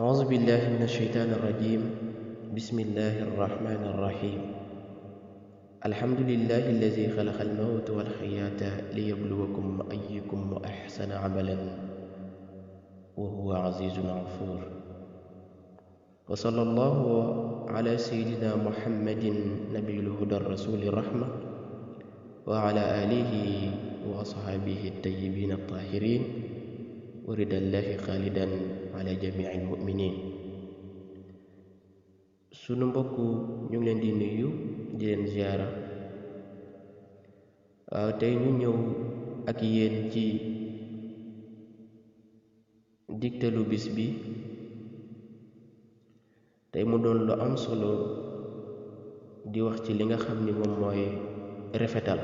أعوذ بالله من الشيطان الرجيم. بسم الله الرحمن الرحيم. الحمد لله الذي خلق الموت والحياة ليبلوكم أيكم أحسن عملا وهو عزيز غفور. وصلى الله على سيدنا محمد نبي الهدى الرسول الرحمة وعلى آله وأصحابه الطيبين الطاهرين ورضا الله خالدا على جميع المؤمنين. sunu mbokku ñu ngi leen di nuyu di leen ziara. tey ñu ñëw ak yéen ci digtalu bis bi. tey mu doon lu am solo di wax ci li nga xam ni moom mooy rafetal.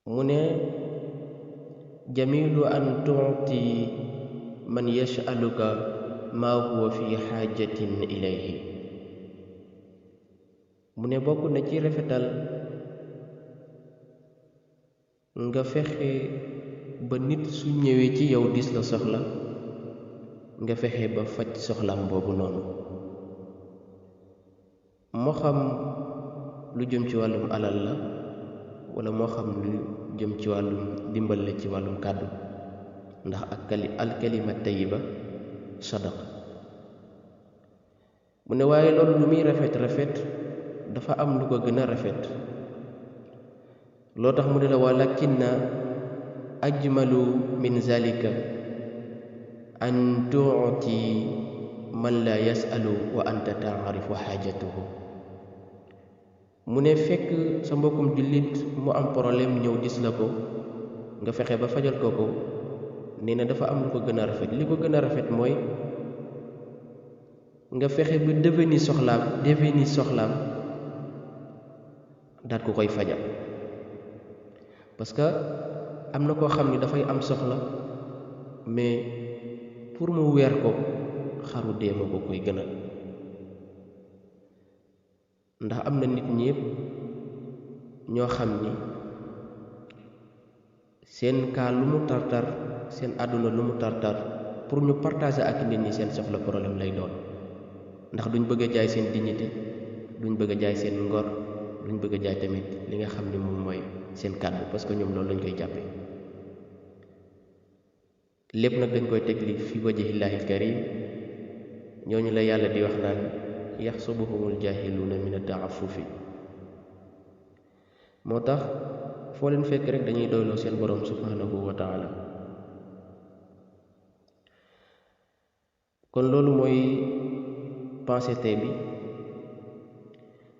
mu ne jamilu an tuuti man yas'aluka ma huwa fi xaajatin ilayhi. mu ne bokk na ci rafetal nga fexe ba nit su ñëwee ci yow dis la soxla nga fexe ba faj soxlaam boobu noonu, moo xam lu jëm ci wàllum alal la wala moo xam lu jëm ci wàllum dimbal la ci wàllum kàddu, ndax alkalima tayiba sadaq. mu ne waaye loolu lu muy rafet rafet dafa am lu ko gën a rafet. loo tax mu ne la walakinna ajmalu min zalika an tuuti man la yasalu wa anta taarifu xaajatuhu. mu ne fekk sa mbokkum jullit mu am problème ñëw gis la ko nga fexe ba fajal ko ko, nee na dafa am lu ko gën a rafet. li ko gën a rafet mooy nga fexe ba deveni soxlaam daat ko koy fajal. parce que am na koo xam ni dafay am soxla mais pour mu weer ko xaru dee moo ko koy gënal. ndax am na nit ñépp ñoo xam ni seen kaa lu mu tartar, seen àdduna lu mu tartar, pour ñu partager ak nit ñi seen soxla problème lay doon. ndax duñ bëgg a jaay seen dignité, duñ bëgg a jaay seen ngor, duñ bëgg a jaay tamit li nga xam ni moom mooy seen kàddu, parce que ñoom loolu lañ koy jàppee. lépp nag dañ koy teg li fi wajhillaahi karim. ñooñu la yàlla di wax naan yaxsubuhumul jaahiluuna min at-ta'affufi. moo tax foo leen fekk rek dañuy doyloo seen borom subhanahu wa taala. kon loolu mooy pensée tey bi,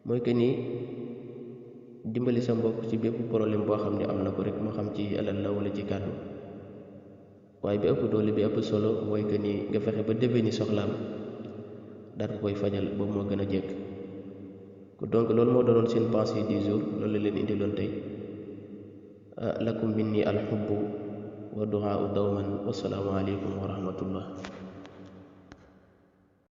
mooy que ni dimbali sa mbokk ci bépp problème boo xam ne am na ko rek, moo xam ci alal la wala ci kàddu. waaye bi ëpp doole bi ëpp solo mooy que ni nga fexe ba deveni soxlaam daal ko koy fajal, boobu moo gën a jekk. donc loolu moo doonoon seen pensée du jour. loolu la leen indiloon tey. lakum minni alxubbu wa duaa dawman. wassalaamu aleykum wa rahmatullah.